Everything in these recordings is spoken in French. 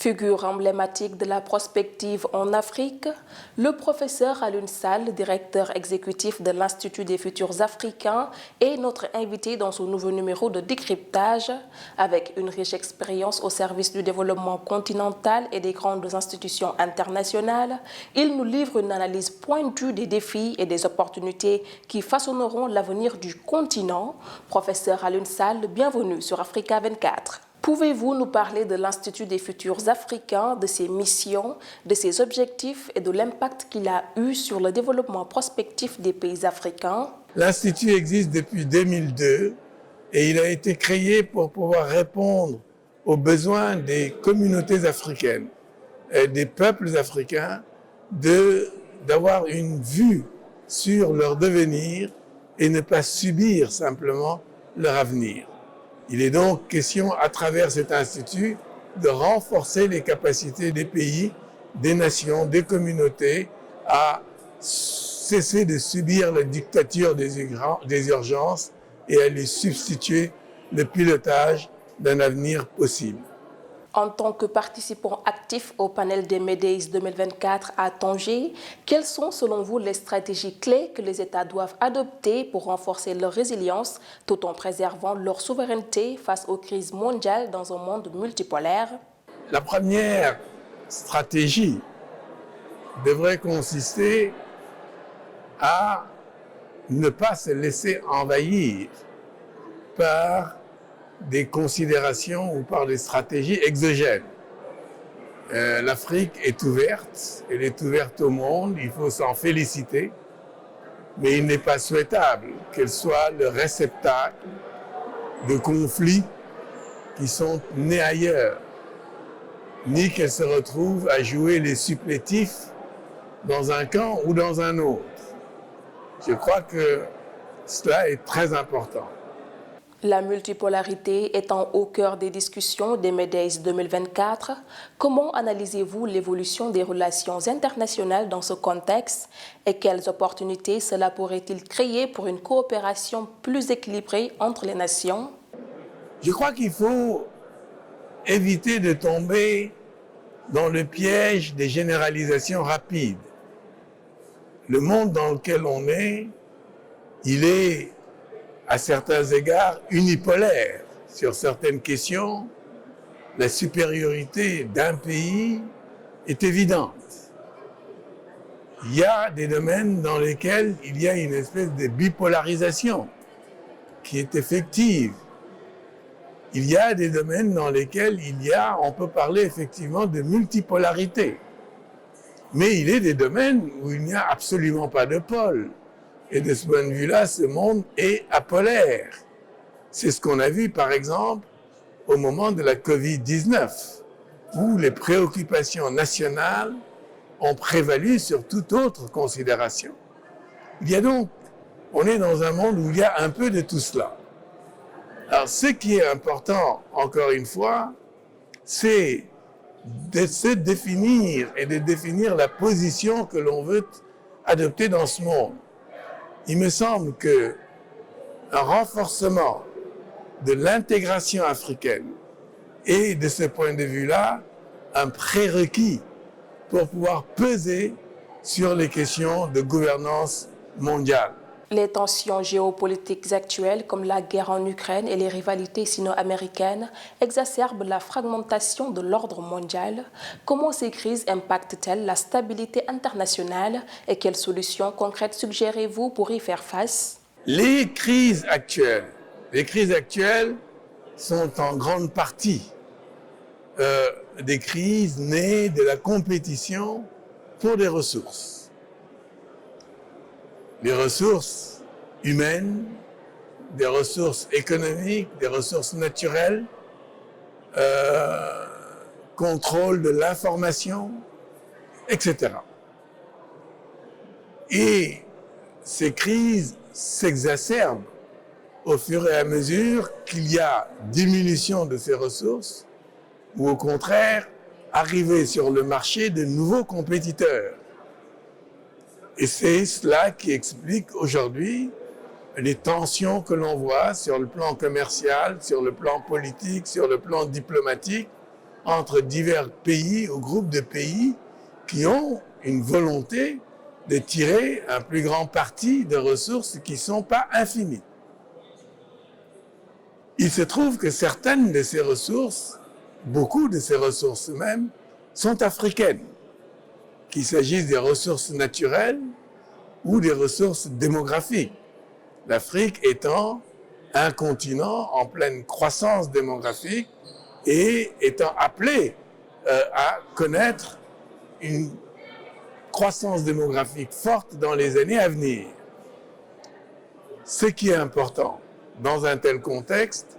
Figure emblématique de la prospective en Afrique, le professeur Alioune Sall, directeur exécutif de l'Institut des futurs africains, est notre invité dans ce nouveau numéro de décryptage. Avec une riche expérience au service du développement continental et des grandes institutions internationales, il nous livre une analyse pointue des défis et des opportunités qui façonneront l'avenir du continent. Professeur Alioune Sall, bienvenue sur Africa 24. Pouvez-vous nous parler de l'Institut des futurs africains, de ses missions, de ses objectifs et de l'impact qu'il a eu sur le développement prospectif des pays africains? L'Institut existe depuis 2002 et il a été créé pour pouvoir répondre aux besoins des communautés africaines, et des peuples africains, d'avoir une vue sur leur devenir et ne pas subir simplement leur avenir. Il est donc question, à travers cet institut, de renforcer les capacités des pays, des nations, des communautés à cesser de subir la dictature des urgences et à lui substituer le pilotage d'un avenir possible. En tant que participant actif au panel des Médéis 2024 à Tanger, quelles sont selon vous les stratégies clés que les États doivent adopter pour renforcer leur résilience tout en préservant leur souveraineté face aux crises mondiales dans un monde multipolaire? La première stratégie devrait consister à ne pas se laisser envahir par des considérations ou par des stratégies exogènes. L'Afrique est ouverte, elle est ouverte au monde, il faut s'en féliciter, mais il n'est pas souhaitable qu'elle soit le réceptacle de conflits qui sont nés ailleurs, ni qu'elle se retrouve à jouer les supplétifs dans un camp ou dans un autre. Je crois que cela est très important. La multipolarité étant au cœur des discussions des Médéis 2024, comment analysez-vous l'évolution des relations internationales dans ce contexte et quelles opportunités cela pourrait-il créer pour une coopération plus équilibrée entre les nations? Je crois qu'il faut éviter de tomber dans le piège des généralisations rapides. Le monde dans lequel on est, il est à certains égards unipolaire. Sur certaines questions, la supériorité d'un pays est évidente. Il y a des domaines dans lesquels il y a une espèce de bipolarisation qui est effective. Il y a des domaines dans lesquels on peut parler effectivement de multipolarité. Mais il y a des domaines où il n'y a absolument pas de pôle. Et de ce point de vue-là, ce monde est apolaire. C'est ce qu'on a vu, par exemple, au moment de la Covid-19, où les préoccupations nationales ont prévalu sur toute autre considération. On est dans un monde où il y a un peu de tout cela. Alors, ce qui est important, encore une fois, c'est de se définir et de définir la position que l'on veut adopter dans ce monde. Il me semble qu'un renforcement de l'intégration africaine est, de ce point de vue-là, un prérequis pour pouvoir peser sur les questions de gouvernance mondiale. Les tensions géopolitiques actuelles, comme la guerre en Ukraine et les rivalités sino-américaines, exacerbent la fragmentation de l'ordre mondial. Comment ces crises impactent-elles la stabilité internationale et quelles solutions concrètes suggérez-vous pour y faire face? Les crises actuelles sont en grande partie des crises nées de la compétition pour des ressources. Des ressources humaines, des ressources économiques, des ressources naturelles, contrôle de l'information, etc. Et ces crises s'exacerbent au fur et à mesure qu'il y a diminution de ces ressources ou au contraire, arrivée sur le marché de nouveaux compétiteurs. Et c'est cela qui explique aujourd'hui les tensions que l'on voit sur le plan commercial, sur le plan politique, sur le plan diplomatique, entre divers pays ou groupes de pays qui ont une volonté de tirer un plus grand parti de ressources qui ne sont pas infinies. Il se trouve que certaines de ces ressources, beaucoup de ces ressources même, sont africaines, qu'il s'agisse des ressources naturelles ou des ressources démographiques. L'Afrique étant un continent en pleine croissance démographique et étant appelé à connaître une croissance démographique forte dans les années à venir. Ce qui est important dans un tel contexte,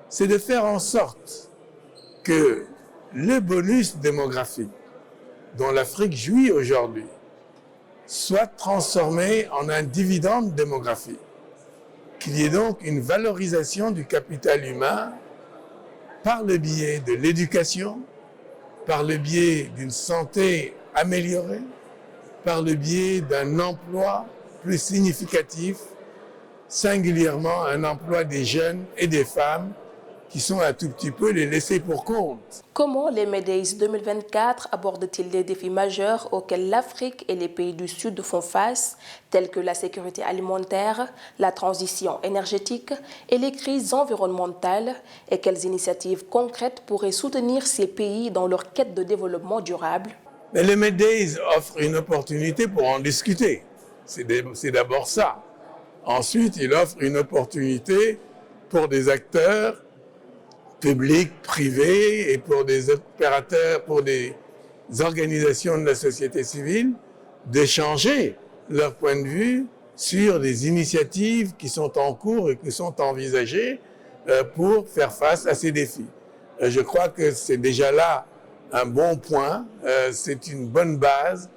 c'est de faire en sorte que le bonus démographique dont l'Afrique jouit aujourd'hui soit transformé en un dividende démographique, qu'il y ait donc une valorisation du capital humain par le biais de l'éducation, par le biais d'une santé améliorée, par le biais d'un emploi plus significatif, singulièrement un emploi des jeunes et des femmes qui sont un tout petit peu les laissés pour compte. Comment les Medays 2024 abordent-ils les défis majeurs auxquels l'Afrique et les pays du Sud font face, tels que la sécurité alimentaire, la transition énergétique et les crises environnementales, et quelles initiatives concrètes pourraient soutenir ces pays dans leur quête de développement durable? Mais les Medays offrent une opportunité pour en discuter. C'est d'abord ça. Ensuite, il offre une opportunité pour des acteurs publics, privés et pour des opérateurs, pour des organisations de la société civile d'échanger leur point de vue sur des initiatives qui sont en cours et qui sont envisagées pour faire face à ces défis. Je crois que c'est déjà là un bon point, c'est une bonne base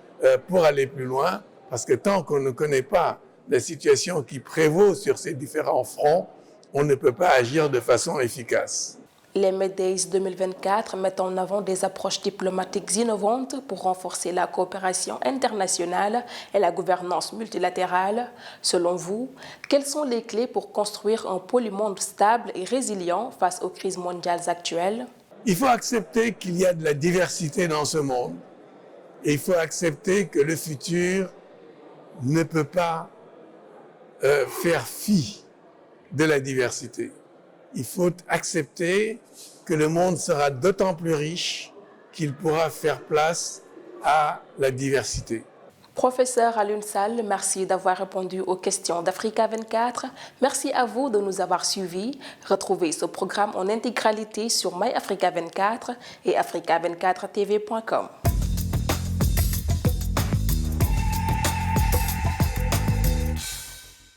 pour aller plus loin, parce que tant qu'on ne connaît pas la situation qui prévaut sur ces différents fronts, on ne peut pas agir de façon efficace. Les Medays 2024 mettent en avant des approches diplomatiques innovantes pour renforcer la coopération internationale et la gouvernance multilatérale. Selon vous, quelles sont les clés pour construire un polymonde stable et résilient face aux crises mondiales actuelles? Il faut accepter qu'il y a de la diversité dans ce monde et il faut accepter que le futur ne peut pas faire fi de la diversité. Il faut accepter que le monde sera d'autant plus riche qu'il pourra faire place à la diversité. Professeur Alioune Sall, merci d'avoir répondu aux questions d'Africa 24. Merci à vous de nous avoir suivis. Retrouvez ce programme en intégralité sur MyAfrica 24 et africa24tv.com.